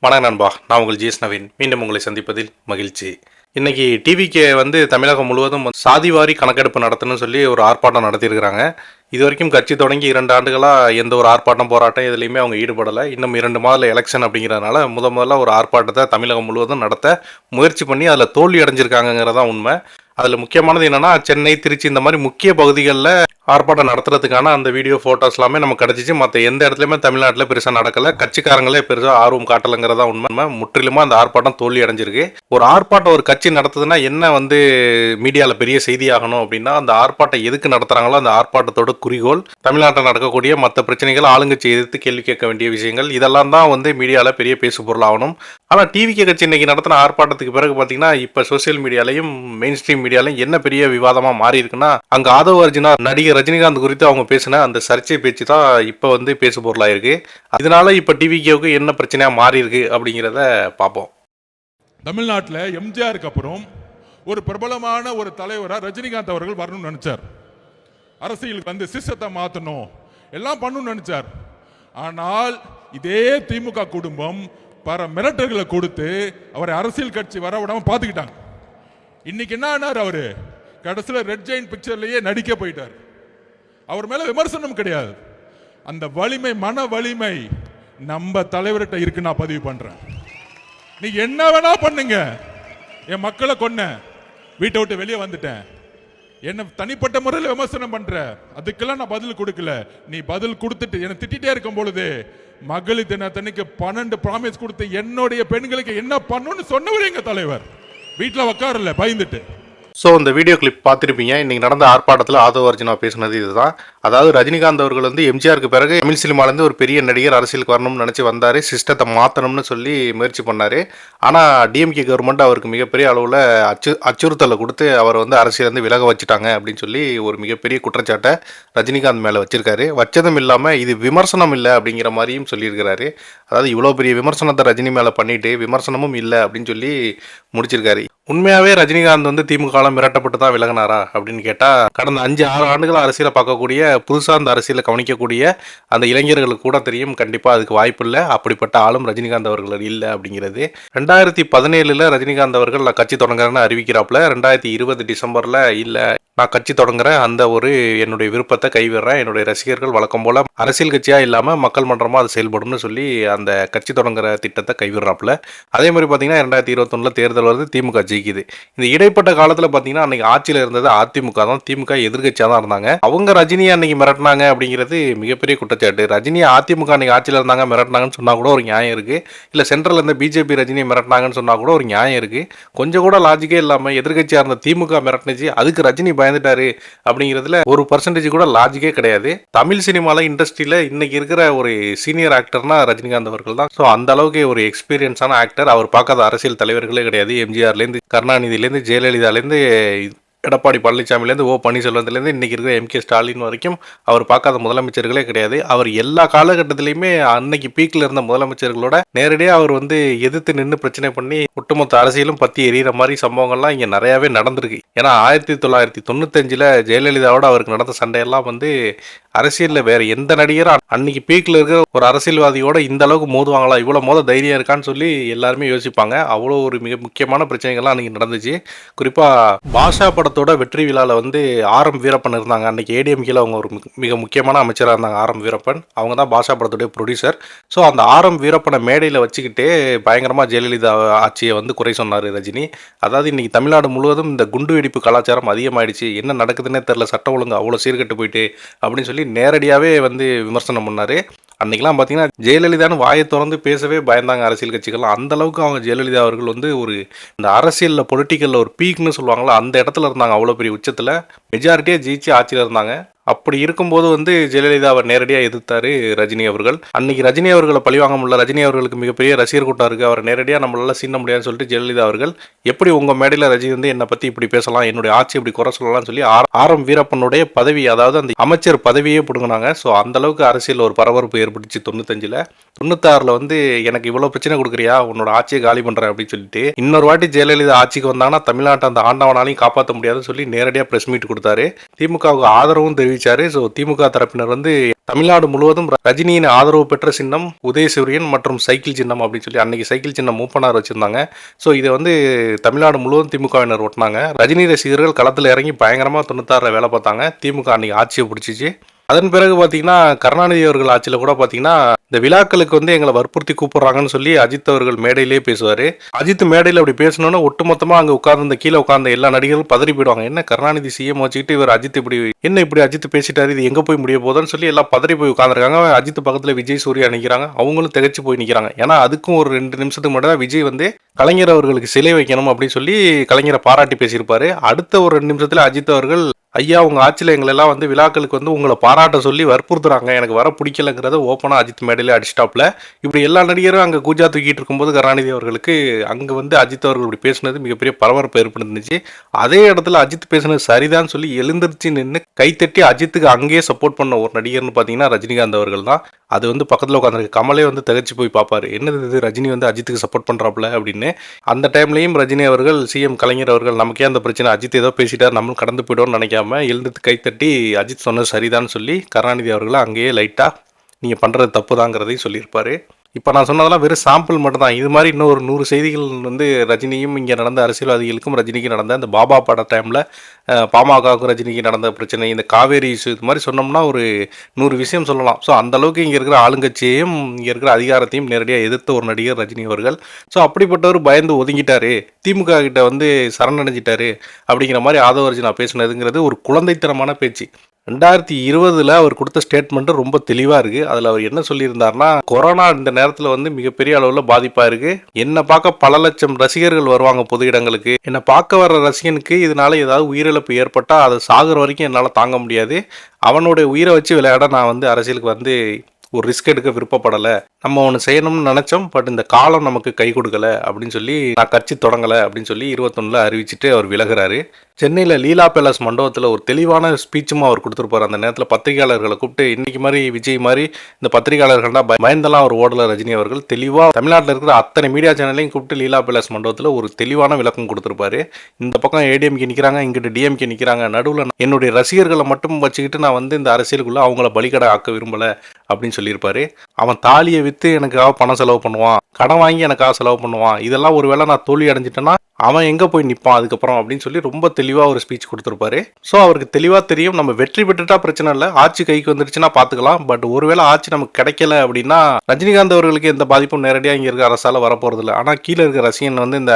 வணக்கம் நண்பா, நான் உங்கள் ஜிஎஸ் நவீன். மீண்டும் உங்களை சந்திப்பதில் மகிழ்ச்சி. இன்னைக்கு டிவிக்கு தமிழகம் முழுவதும் சாதிவாரி கணக்கெடுப்பு நடத்தணும்னு சொல்லி ஒரு ஆர்ப்பாட்டம் நடத்தியிருக்கிறாங்க. இது வரைக்கும் கட்சி தொடங்கி 2 ஆண்டுகளாக எந்த ஒரு ஆர்ப்பாட்டம் போராட்டம் எதுலையுமே அவங்க ஈடுபடலை. இன்னும் 2 மாதத்தில் எலெக்ஷன் அப்படிங்கிறதுனால முதல்ல ஒரு ஆர்ப்பாட்டத்தை தமிழகம் முழுவதும் நடத்த முயற்சி பண்ணி அதில் தோல்வி அடைஞ்சிருக்காங்கிறதான் உண்மை. அதில் முக்கியமானது என்னென்னா, சென்னை, திருச்சி இந்த மாதிரி முக்கிய பகுதிகளில் ஆர்ப்பாட்டம் நடத்துறதுக்கான அந்த வீடியோ ஃபோட்டோஸ் எல்லாமே நமக்கு கிடச்சிச்சு. மற்ற எந்த இடத்துலையுமே தமிழ்நாட்டில் பெருசாக நடக்கலை. கட்சிக்காரங்களே பெருசாக ஆர்வம் காட்டலைங்கிறதா உண்மை. முற்றிலுமாக அந்த ஆர்ப்பாட்டம் தோல்வி அடைஞ்சிருக்கு. ஒரு ஆர்ப்பாட்டம் ஒரு கட்சி நடத்துதுன்னா என்ன மீடியாவில் பெரிய செய்தியாகணும் அப்படின்னா, அந்த ஆர்ப்பாட்டம் எதுக்கு நடத்துகிறாங்களோ அந்த ஆர்ப்பாட்டத்தோட குறிக்கோள், தமிழ்நாட்டில் நடக்கக்கூடிய மற்ற பிரச்சனைகள், ஆளுங்கட்சி எதிர்த்து கேள்வி கேட்க வேண்டிய விஷயங்கள், இதெல்லாம் தான் மீடியாவில் பெரிய பேசு பொருளாகணும். ஆனால் டிவிகே கட்சி இன்னைக்கு நடத்தின ஆர்ப்பாட்டத்துக்கு பிறகு பார்த்தீங்கன்னா, இப்போ சோசியல் மீடியாலையும் மெயின் ஸ்ட்ரீம் மீடியாலையும் என்ன பெரிய விவாதமாக மாறி இருக்குன்னா, அங்கே ஆதவ அர்ஜுனா நடிகர் ரஜினிகாந்த் குறித்து அவங்க பேசின அந்த சர்ச்சை பேச்சு தான் இப்போ பேசு பொருளாக இருக்கு. இதனால இப்போ டிவிகேவுக்கு என்ன பிரச்சனையாக மாறி இருக்கு அப்படிங்கிறத பார்ப்போம். தமிழ்நாட்டில் எம்ஜிஆருக்கு அப்புறம் ஒரு பிரபலமான ஒரு தலைவராக ரஜினிகாந்த் அவர்கள் வரணும்னு நினைச்சார். அரசியலுக்கு சிஸ்டத்தை மாற்றணும், எல்லாம் பண்ணணும்னு நினைச்சார். ஆனால் இதே திமுக குடும்பம் பல மிரட்டல்களை கொடுத்து அவரை அரசியல் கட்சி வர விடாம பார்த்துக்கிட்டாங்க. இன்னைக்கு என்ன ஆனார்? அவரு கடைசியில் ரெட் ஜெயின் பிக்சர்லயே நடிக்க போயிட்டார். அவர் மேல விமர்சனம் கிடையாது. அந்த வலிமை, மன வலிமை நம்ம தலைவர்கிட்ட இருக்கு. நான் பதிவு பண்றேன். நீ என்ன வேணா பண்ணுங்க, என் மக்களை கொன்ன, வீட்டை விட்டு வெளியே வந்துட்டேன், என்ன தனிப்பட்ட முறையில் விமர்சனம் பண்ற, அதுக்கெல்லாம் நான் பதில் கொடுக்கல. நீ பதில் கொடுத்துட்டு என்ன திட்டிட்டே இருக்கும் பொழுது மகளிர் தினத்தன்னைக்கு 12 ப்ராமிஸ் கொடுத்து என்னுடைய பெண்களுக்கு என்ன பண்ணணும்னு சொன்னவர் எங்க தலைவர். வீட்டில் உட்காரல பயந்துட்டு. ஸோ இந்த வீடியோ கிளிப் பார்த்துருப்பீங்க. இன்றைக்கி நடந்த ஆர்ப்பாட்டத்தில் ஆதவ அர்ஜுனா பேசுனது இதுதான். அதாவது ரஜினிகாந்த் அவர்கள் எம்ஜிஆருக்கு பிறகு தமிழ் சினிமாலேருந்து ஒரு பெரிய நடிகர் அரசியலுக்கு வரணும்னு நினச்சி வந்தார். சிஸ்டத்தை மாற்றணும்னு சொல்லி முயற்சி பண்ணார். ஆனால் டிஎம்கே கவர்மெண்ட் அவருக்கு மிகப்பெரிய அளவில் அச்சுறுத்தலை கொடுத்து அவர் அரசியலேருந்து விலக வச்சுட்டாங்க அப்படின்னு சொல்லி ஒரு மிகப்பெரிய குற்றச்சாட்டை ரஜினிகாந்த் மேலே வச்சிருக்காரு. வச்சதும் இல்லாமல் இது விமர்சனம் இல்லை அப்படிங்கிற மாதிரியும் சொல்லியிருக்கிறாரு. அதாவது இவ்வளோ பெரிய விமர்சனத்தை ரஜினி மேலே பண்ணிட்டு விமர்சனமும் இல்லை அப்படின்னு சொல்லி முடிச்சிருக்காரு. உண்மையாகவே ரஜினிகாந்த் திமுக மிரட்டப்பட்டு தான் விலகினாரா அப்படின்னு கேட்டால், கடந்த 5-6 ஆண்டுகள் அரசியலை பார்க்கக்கூடிய, புதுசாக அந்த அரசியலை கவனிக்கக்கூடிய அந்த இளைஞர்களுக்கு கூட தெரியும், கண்டிப்பாக அதுக்கு வாய்ப்பு இல்லை. அப்படிப்பட்ட ஆளும் ரஜினிகாந்த் அவர்கள் இல்லை அப்படிங்கிறது. 2017 ரஜினிகாந்த் அவர்கள் நான் கட்சி தொடங்குறேன்னு அறிவிக்கிறாப்புல. 2020 டிசம்பரில் இல்லை, நான் கட்சி தொடங்குறேன், அந்த என்னுடைய விருப்பத்தை கைவிடுறேன், என்னுடைய ரசிகர்கள் வழக்கம் போல் அரசியல் கட்சியாக இல்லாமல் மக்கள் மன்றமாக அது செயல்படும்னு சொல்லி அந்த கட்சி தொடங்குற திட்டத்தை கைவிடுறாப்புல. அதே மாதிரி பார்த்தீங்கன்னா 2021 தேர்தல் வருது, திமுக ஜெயிக்குது. இந்த இடைப்பட்ட காலத்தில் பார்த்தீங்கன்னா அன்றைக்கி ஆட்சியில் இருந்தது அதிமுக தான். திமுக எதிர்கட்சியாக தான் இருந்தாங்க. அவங்க ரஜினியை அன்றைக்கி மிரட்டினாங்க அப்படிங்கிறது மிகப்பெரிய குற்றச்சாட்டு. ரஜினி அதிமுக அன்றைக்கி ஆட்சியில் இருந்தாங்க மிரட்டினாங்கன்னு சொன்னால் கூட ஒரு நியாயம் இருக்குது. இல்லை சென்ட்ரல் இருந்த பிஜேபி ரஜினியை மிரட்டினாங்கன்னு சொன்னால் கூட ஒரு நியாயம் இருக்குது. கொஞ்சம் கூட லாஜிக்கே இல்லாமல் எதிர்கட்சியாக இருந்த திமுக மிரட்டினுச்சு, அதுக்கு ரஜினி பயந்துட்டாரு அப்படிங்கிறதுல 1% கூட லாஜிக்கே கிடையாது. தமிழ் சினிமாவில் இண்டஸ்ட்ரியில் இன்னைக்கு இருக்கிற ஒரு சீனியர் ஆக்டர்னா ரஜினிகாந்த் அவர்கள் தான். ஸோ அந்த அளவுக்கு ஒரு எக்ஸ்பீரியன்ஸான ஆக்டர். அவர் பார்க்காத அரசியல் தலைவர்களே கிடையாது. எம்ஜிஆர்லேருந்து கருணாநிதியிலேருந்து ஜெயலலிதாலேருந்து எடப்பாடி பழனிசாமிலேருந்து பன்னீர்செல்வத்துலேருந்து இன்றைக்கி இருக்கிற எம்கே ஸ்டாலின் வரைக்கும் அவர் பார்க்காத முதலமைச்சர்களே கிடையாது. அவர் எல்லா காலகட்டத்திலையுமே அன்னைக்கு பீக்கில் இருந்த முதலமைச்சர்களோட நேரடியாக அவர் எதிர்த்து நின்று பிரச்சனை பண்ணி ஒட்டுமொத்த அரசியலும் பற்றி எரியிற மாதிரி சம்பவங்கள்லாம் இங்கே நிறையாவே நடந்திருக்கு. ஏன்னா 1995 ஜெயலலிதாவோட அவருக்கு நடந்த சண்டையெல்லாம் அரசியலில் வேறு எந்த நடிகரும் அன்னைக்கு பீக்கில் இருக்கிற ஒரு அரசியல்வாதியோட இந்த அளவுக்கு மோதுவாங்களா, இவ்வளோ மோத தைரியம் இருக்கான்னு சொல்லி எல்லாருமே யோசிப்பாங்க. அவ்வளோ ஒரு மிக முக்கியமான பிரச்சனைகள்லாம் அன்றைக்கி நடந்துச்சு. குறிப்பாக பாஷா படத்தோட வெற்றி விழாவில் ஆர் எம் வீரப்பன் இருந்தாங்க. அன்றைக்கி ஏடிஎம்கேல அவங்க ஒரு மிக முக்கியமான அமைச்சராக இருந்தாங்க. ஆர் எம் வீரப்பன் அவங்க தான் பாஷா படத்துடைய ப்ரொடியூசர். ஸோ அந்த ஆர் எம் வீரப்பனை மேடையில் வச்சுக்கிட்டே பயங்கரமாக ஜெயலலிதா ஆட்சியை குறை சொன்னார் ரஜினி. அதாவது இன்றைக்கி தமிழ்நாடு முழுவதும் இந்த குண்டு வெடிப்பு கலாச்சாரம் அதிகமாகிடுச்சு, என்ன நடக்குதுன்னே தெரில, சட்டம் ஒழுங்கு அவ்வளோ சீர்கட்டு போயிட்டு அப்படின்னு சொல்லி நேரடியாகவே விமர்சனம் பண்ணார். அன்றைக்கெலாம் பார்த்தீங்கன்னா ஜெயலலிதான்னு வாயை திறந்து பேசவே பயந்தாங்க அரசியல் கட்சிகள்லாம். அந்த அளவுக்கு அவங்க ஜெயலலிதா அவர்கள் ஒரு இந்த அரசியலில் பொலிட்டிக்கலில் ஒரு பீக்னு சொல்லுவாங்களா, அந்த இடத்துல இருந்தாங்க. அவ்வளோ பெரிய உச்சத்தில் மெஜாரிட்டியாக ஜெயிச்சு ஆட்சியில் இருந்தாங்க. அப்படி இருக்கும்போது ஜெயலலிதாவை நேரடியாக எதிர்த்தார் ரஜினி அவர்கள். அன்னைக்கு ரஜினி அவர்களை பழிவாங்க முடியல, ரஜினி அவர்களுக்கு மிகப்பெரிய ரசிகர் கூட்டம் இருக்குது, அவரை நேரடியாக நம்மளால சீன முடியாதுன்னு சொல்லிட்டு ஜெயலலிதா அவர்கள் எப்படி உங்கள் மேடையில் ரஜினி என்னை பற்றி இப்படி பேசலாம், என்னுடைய ஆட்சி இப்படி குறை சொல்லலாம்னு சொல்லி ஆர் எம் வீரப்பனுடைய பதவி, அதாவது அந்த அமைச்சர் பதவியே பிடுங்கினாங்க. ஸோ அந்தளவுக்கு அரசியல் ஒரு பரபரப்பு ஏற்பட்டுச்சு 95. 96 எனக்கு இவ்வளோ பிரச்சனை கொடுக்குறியா, உன்னோட ஆட்சியை காலி பண்ணுறேன் அப்படின்னு சொல்லிட்டு இன்னொரு வாட்டி ஜெயலலிதா ஆட்சிக்கு வந்தாங்கன்னா தமிழ்நாட்டை அந்த ஆண்டவனாலையும் காப்பாற்ற முடியாதுன்னு சொல்லி நேரடியாக ப்ரெஸ் மீட் கொடுத்தாரு. திமுகவுக்கு ஆதரவும் தெரிவித்தார். அறிவிச்சாரு. ஸோ திமுக தரப்பினர் வந்து தமிழ்நாடு முழுவதும் ரஜினியின் ஆதரவு பெற்ற சின்னம் உதயசூரியன் மற்றும் சைக்கிள் சின்னம் அப்படின்னு சொல்லி அன்னைக்கு சைக்கிள் சின்னம் மூப்பனார் வச்சிருந்தாங்க. ஸோ இதை வந்து தமிழ்நாடு முழுவதும் திமுகவினர் ஓட்டினாங்க. ரஜினி ரசிகர்கள் களத்தில் இறங்கி பயங்கரமாக 96 வேலை பார்த்தாங்க. திமுக அன்னைக்கு ஆட்சியை பிடிச்சிச்சு. அதன் பிறகு பார்த்தீங்கன்னா கருணாநிதி அவர்கள் ஆட்சியில் கூட பார்த்தீங்கன்னா இந்த விழாக்களுக்கு வந்து எங்களை வற்புறுத்தி கூப்பிடுறாங்கன்னு சொல்லி அஜித் அவர்கள் மேடையிலே பேசுவார். அஜித் மேடையில் அப்படி பேசணுன்னா ஒட்டுமொத்தமாக அங்கே உட்கார்ந்து கீழே உட்கார்ந்த எல்லா நடிகர்களும் பதறி போயிடுவாங்க. என்ன கருணாநிதி சிஎம் வச்சுக்கிட்டு இவர் அஜித் இப்படி அஜித் பேசிட்டாரு, இது எங்கே போய் முடிய போதுன்னு சொல்லி எல்லாம் பதறி போய் உட்காந்துருக்காங்க. அஜித் பக்கத்தில் விஜய் சூர்யா நிற்கிறாங்க. அவங்களும் திகச்சு போய் நிற்கிறாங்க. ஏன்னா அதுக்கும் ஒரு 2 நிமிஷத்துக்கு மட்டும் தான் விஜய் வந்து கலைஞர் அவர்களுக்கு சிலை வைக்கணும் அப்படின்னு சொல்லி கலைஞரை பாராட்டி பேசியிருப்பாரு. அடுத்த ஒரு 2 நிமிஷத்தில் அஜித் அவர்கள் ஐயா உங்கள் ஆட்சியில் எங்களெல்லாம் வந்து விழாக்களுக்கு வந்து உங்களை பாராட்ட சொல்லி வற்புறுத்துறாங்க, எனக்கு வர பிடிக்கலங்கிறத ஓப்பனாக அஜித் மேடையில் அடிச்சிட்டாப்ல. இப்படி எல்லா நடிகரும் அங்கே கூஜா தூக்கிட்டு இருக்கும்போது கருணாநிதி அவர்களுக்கு அங்கே வந்து அஜித் அவர்கள் இப்படி பேசுனது மிகப்பெரிய பரபரப்பு ஏற்படுத்துச்சு. அதே இடத்துல அஜித் பேசுனது சரிதான் சொல்லி எழுந்திருச்சு நின்று கைத்தட்டி அஜித்துக்கு அங்கேயே சப்போர்ட் பண்ண ஒரு நடிகர்னு பார்த்தீங்கன்னா ரஜினிகாந்த் அவர்கள் தான். அது வந்து பக்கத்தில் உட்காந்துருக்கு கமலே வந்து திகச்சு போய் பார்ப்பாரு, என்னது இது ரஜினி வந்து அஜித்துக்கு சப்போர்ட் பண்ணுறாப்புல அப்படின்னு. அந்த டைம்லையும் ரஜினி அவர்கள் சிஎம் கலைஞர் அவர்கள் நமக்கே அந்த பிரச்சனை, அஜித் ஏதோ பேசிட்டார் நம்மளும் கடந்து போய்டோன்னு நினைக்காம எழுந்துட்டு கைத்தட்டி அஜித் சொன்னது சரிதான்னு சொல்லி கருணாநிதி அவர்களை அங்கேயே லைட்டாக நீங்கள் பண்ணுறது தப்பு தாங்கிறதையும் சொல்லியிருப்பார். இப்போ நான் சொன்னதெல்லாம் வெறும் சாம்பிள் மட்டும் தான். இது மாதிரி இன்னும் ஒரு 100 செய்திகள் வந்து ரஜினியும் இங்கே நடந்த அரசியல்வாதிகளுக்கும் ரஜினிக்கு நடந்த இந்த பாபா பட டைமில் பாமகவுக்கும் ரஜினிக்கு நடந்த பிரச்சனை, இந்த காவேரி இஷ்யூ, இது மாதிரி சொன்னோம்னா ஒரு 100 விஷயம் சொல்லலாம். ஸோ அந்தளவுக்கு இங்கே இருக்கிற ஆளுங்கட்சியையும் இங்கே இருக்கிற அதிகாரத்தையும் நேரடியாக எதிர்த்த ஒரு நடிகர் ரஜினி அவர்கள். ஸோ அப்படிப்பட்டவர் பயந்து ஒதுங்கிட்டாரு, திமுக கிட்ட வந்து சரணடைஞ்சிட்டாரு அப்படிங்கிற மாதிரி ஆதவர்ஜுனா பேசுனதுங்கிறது ஒரு குழந்தைத்தனமான பேச்சு. 2020 அவர் கொடுத்த ஸ்டேட்மெண்ட் ரொம்ப தெளிவாக இருக்குது. அதில் அவர் என்ன சொல்லியிருந்தார்னா, கொரோனா இந்த நேரத்தில் வந்து மிகப்பெரிய அளவில் பாதிப்பாக இருக்குது. என்னை பார்க்க பல லட்சம் ரசிகர்கள் வருவாங்க பொது இடங்களுக்கு. என்னை பார்க்க வர்ற ரசிகனுக்கு இதனால ஏதாவது உயிரிழப்பு ஏற்பட்டால் அதை சாகுற வரைக்கும் என்னால் தாங்க முடியாது. அவனுடைய உயிரை வச்சு விளையாட நான் வந்து அரசியலுக்கு வந்து ஒரு ரிஸ்க் எடுக்க விருப்பப்படலை. நம்ம ஒன்று செய்யணும்னு நினச்சோம், பட் இந்த காலம் நமக்கு கை கொடுக்கல அப்படின்னு சொல்லி நான் கட்சி தொடங்கலை அப்படின்னு சொல்லி 21 அறிவிச்சிட்டு அவர் விலகிறாரு. சென்னையில் லீலா பேலஸ் மண்டபத்தில் ஒரு தெளிவான ஸ்பீச்சும் அவர் கொடுத்துருப்பார். அந்த நேரத்தில் பத்திரிகையாளர்களை கூப்பிட்டு இன்னைக்கு மாதிரி விஜய் மாதிரி இந்த பத்திரிகையாளர்கள்னா பயந்தெல்லாம் அவர் ஓடல ரஜினி அவர்கள் தெளிவாக தமிழ்நாட்டில் இருக்கிற அத்தனை மீடியா சேனலையும் கூப்பிட்டு லீலா பேலஸ் மண்டபத்தில் ஒரு தெளிவான விளக்கம் கொடுத்துருப்பாரு. இந்த பக்கம் ஏடிஎம்கே நிற்கிறாங்க, இங்கிட்டு டிஎம்கே நிற்கிறாங்க, நடுவில் என்னுடைய ரசிகர்களை மட்டும் வச்சுக்கிட்டு நான் வந்து இந்த அரசியலுக்குள்ளே அவங்கள பலிகடை ஆக்க விரும்பலை அப்படின்னு சொல்லியிருப்பாரு. அவன் தாலியை விற்று எனக்காக பணம் செலவு பண்ணுவான், கடன் வாங்கி எனக்காக செலவு பண்ணுவான், இதெல்லாம் ஒரு வேளை நான் தோல்வி அடைஞ்சிட்டேன்னா அவன் எங்கே போய் நிற்பான் அதுக்கப்புறம் அப்படின்னு சொல்லி ரொம்ப தெளிவாக ஒரு ஸ்பீச் கொடுத்துருப்பாரு. ஸோ அவருக்கு தெளிவாக தெரியும் நம்ம வெற்றி பெற்றுட்டா பிரச்சனை இல்லை, ஆட்சி கைக்கு வந்துருச்சுன்னா பார்த்துக்கலாம். பட் ஒருவேளை ஆட்சி நமக்கு கிடைக்கல அப்படின்னா ரஜினிகாந்த் அவர்களுக்கு எந்த பாதிப்பும் நேரடியாக இங்கே இருக்க அரசால் வரப்போகிறதில்ல. ஆனால் கீழே இருக்க ரசிகன் வந்து இந்த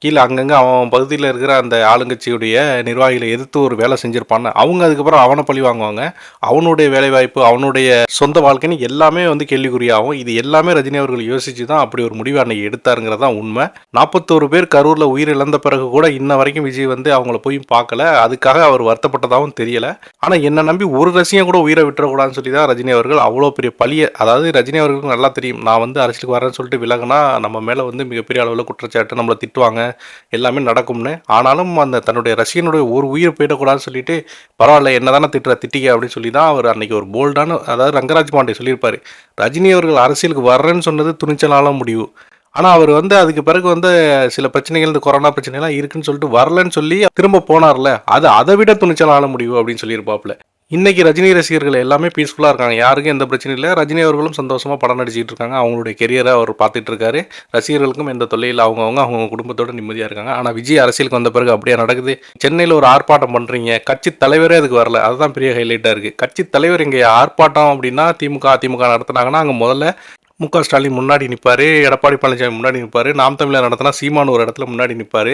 கீழே அங்கங்கே அவன் பகுதியில் இருக்கிற அந்த ஆளுங்கட்சியுடைய நிர்வாகிகளை எதிர்த்து ஒரு வேலை செஞ்சுருப்பான்னு அவங்க அதுக்கப்புறம் அவனை பழி வாங்குவாங்க. அவனுடைய வேலைவாய்ப்பு, அவனுடைய சொந்த வாழ்க்கைன்னு எல்லாமே வந்து கேள்விக்குறியாகும். இது எல்லாமே ரஜினி அவர்கள் யோசிச்சு தான் அப்படி ஒரு முடிவு அன்னைக்கு எடுத்தாருங்கிறது தான் உண்மை. 41 பேர் கரூரில் உயிர் இழந்த பிறகு கூட இன்ன வரைக்கும் விஜய் வந்து அவங்கள போய் பார்க்கல. அதுக்காக அவர் வருத்தப்பட்டதாகவும் தெரியல. ஆனால் என்னை நம்பி ஒரு ரசிகம் கூட உயிரை விட்டுறக்கூடாதுன்னு சொல்லி தான் ரஜினி அவர்கள் அவ்வளோ பெரிய பழியை, அதாவது ரஜினி அவர்களுக்கு நல்லா தெரியும் நான் வந்து அரசியலுக்கு வரேன்னு சொல்லிட்டு விலகுனா நம்ம மேலே வந்து மிகப்பெரிய அளவில் குற்றச்சாட்டு, நம்மளை திட்டுவாங்க, எல்லாமே நடக்கும்னு. ஆனாலும் அந்த தன்னுடைய ரசிகனுடைய ஒரு உயிர் போயிடக்கூடாதுன்னு சொல்லிட்டு பரவாயில்ல என்ன தானே திட்டிக்க அப்படின்னு சொல்லி தான் அவர் அன்னைக்கு ஒரு போல்டான, அதாவது ரங்கராஜ் பாண்டே சொல்லியிருப்பாரு, ரஜினி அவர்கள் அரசியலுக்கு வர்றேன்னு சொன்னது துணிச்சலான முடிவு. ஆனால் அவர் வந்து அதுக்கு பிறகு வந்து சில பிரச்சனைகள், இந்த கொரோனா பிரச்சனைலாம் இருக்குன்னு சொல்லிட்டு வரலன்னு சொல்லி திரும்ப போனார்ல, அது அதை விட துணிச்சலான முடிவு அப்படின்னு சொல்லியிருப்பாப்புல. இன்னைக்கு ரஜினி ரசிகர்கள் எல்லாமே பீஸ்ஃபுல்லாக இருக்காங்க, யாருக்கும் எந்த பிரச்சனையும் இல்லை. ரஜினி அவர்களும் சந்தோஷமாக படம் நடிச்சிட்டு இருக்காங்க, அவங்களுடைய கெரியரை அவர் பார்த்துட்டு இருக்காரு. ரசிகர்களுக்கும் எந்த தொல்லையில் அவங்க குடும்பத்தோடு நிம்மதியாக இருக்காங்க. ஆனால் விஜய் அரசியலுக்கு வந்த பிறகு அப்படியே நடக்குது. சென்னையில் ஒரு ஆர்ப்பாட்டம் பண்ணுறீங்க, கட்சி தலைவரே அதுக்கு வரல, அதுதான் பெரிய ஹைலைட்டாக இருக்குது. கட்சி தலைவர் இங்கே ஆர்ப்பாட்டம் அப்படின்னா அதிமுக நடத்துனாங்கன்னா அங்கே முதல்ல மு.க. ஸ்டாலின் முன்னாடி நிற்பார், எடப்பாடி பழனிசாமி முன்னாடி நிற்பார், நாம் தமிழர் நடத்தினா சீமான் ஒரு இடத்துல முன்னாடி நிற்பார்.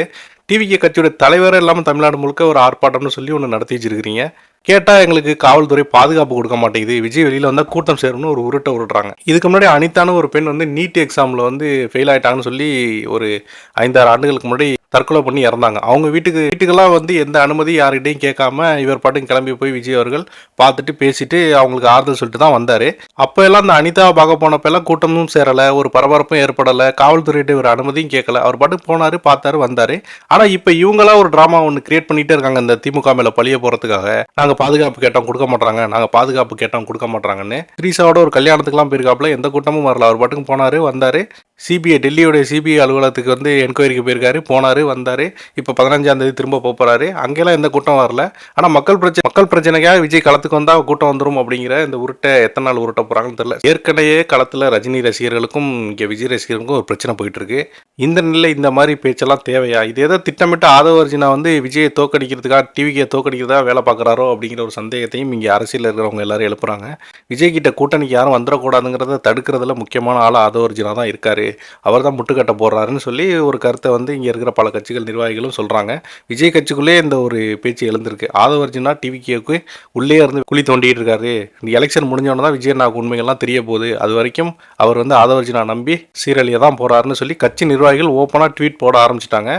டிவிகே கட்சியோட தலைவரே இல்லாமல் தமிழ்நாடு முழுக்க ஒரு ஆர்ப்பாட்டம்னு சொல்லி ஒன்று நடத்தி வச்சிருக்கிறீங்க. கேட்டால் எங்களுக்கு காவல்துறை பாதுகாப்பு கொடுக்க மாட்டேங்குது, விஜய் வெளியில் வந்தால் கூட்டம் சேரும்னு ஒரு உருட்டை உருட்டுறாங்க. இதுக்கு முன்னாடி அனிதான ஒரு பெண் வந்து நீட் எக்ஸாமில் வந்து ஃபெயில் ஆகிட்டாங்கன்னு சொல்லி ஒரு 5-6 ஆண்டுகளுக்கு முன்னாடி தற்கொலை பண்ணி இறந்தாங்க. அவங்க வீட்டுக்கெல்லாம் வந்து எந்த அனுமதி யார்கிட்டையும் கேட்காம இவர் பாட்டுக்கு கிளம்பி போய் விஜய் அவர்கள் பார்த்துட்டு பேசிட்டு அவங்களுக்கு ஆறுதல் சொல்லிட்டு தான் வந்தார். அப்போ எல்லாம் அந்த அனிதாவை பார்க்க போனப்ப எல்லாம் கூட்டமும் சேரலை, ஒரு பரபரப்பும் ஏற்படலை, காவல்துறையிட்ட ஒரு அனுமதியும் கேட்கல, அவர் பாட்டுக்கு போனார், பார்த்தாரு, வந்தார். ஆனால் இப்போ இவங்களா ஒரு ட்ராமா ஒன்று கிரியேட் பண்ணிகிட்டே இருக்காங்க இந்த திமுக மேலே பழிய போகிறதுக்காக. நாங்கள் பாதுகாப்பு கேட்டோம் கொடுக்க மாட்டாங்க, நாங்கள் பாதுகாப்பு கேட்டோம் கொடுக்க மாட்டாங்கன்னு. ஸ்ரீசாவோட ஒரு கல்யாணத்துக்குலாம் போயிருக்காப்புல, எந்த கூட்டமும் வரல, அவர் பாட்டுக்கு போனார், வந்தார். சிபிஐ டெல்லியோடைய சிபிஐ அலுவலகத்துக்கு வந்து என்கொயரிக்கு போயிருக்காரு, போனார், வந்தார். இப்போ 15ஆம் தேதி திரும்ப போகிறாரு. அங்கெல்லாம் எந்த கூட்டம் வரல. ஆனால் மக்கள் பிரச்சனைக்காக விஜய் களத்துக்கு வந்தால் கூட்டம் வந்துடும் அப்படிங்கிற இந்த உருட்டை எத்தனை நாள் உருட்ட போகிறாங்கன்னு தெரியல. ஏற்கனவே களத்தில் ரஜினி ரசிகர்களுக்கும் இங்கே விஜய் ரசிகர்களுக்கும் ஒரு பிரச்சனை போயிட்டு இருக்கு. இந்த நிலையில் இந்த மாதிரி பேச்செல்லாம் தேவையா? இது ஏதோ திட்டமிட்டு ஆதவ அர்ஜுனா வந்து விஜயை தோக்கடிக்கிறதுக்காக டிவிக்கே தோக்கடிக்கிறதா வேலை பார்க்குறாரோ அப்படிங்கிற ஒரு சந்தேகத்தையும் இங்கே அரசியலில் இருக்கிறவங்க எல்லாரும் எழுப்புறாங்க. விஜய் கிட்ட கூட்டணிக்கு யாரும் வந்துடக்கூடாதுங்கிறத தடுக்கிறதுல முக்கியமான ஆள் ஆதவ அர்ஜுனா தான் இருக்காரு. அவர் தான் முட்டுக்கட்டை போடுறாருன்னு சொல்லி ஒரு கருத்தை வந்து இங்கே இருக்கிற பல கட்சிகள் நிர்வாகிகளும் சொல்கிறாங்க. விஜய் கட்சிக்குள்ளே இந்த ஒரு பேச்சு எழுந்திருக்கு. ஆதவ அர்ஜுனா டிவிக்கேக்கு உள்ளே இருந்து குழி தோண்டிட்டு இருக்காரு. இந்த எலெக்ஷன் முடிஞ்சோன்னு தான் விஜய் நாக்கு உண்மைகள்லாம் தெரிய போகுது. அது வரைக்கும் அவர் வந்து ஆதவ அர்ஜுனா நம்பி சீரழிய தான் போறாருன்னு சொல்லி கட்சி நிர்வாகிகள் ஓப்பனாக ட்வீட் போட ஆரம்பிச்சிட்டாங்க.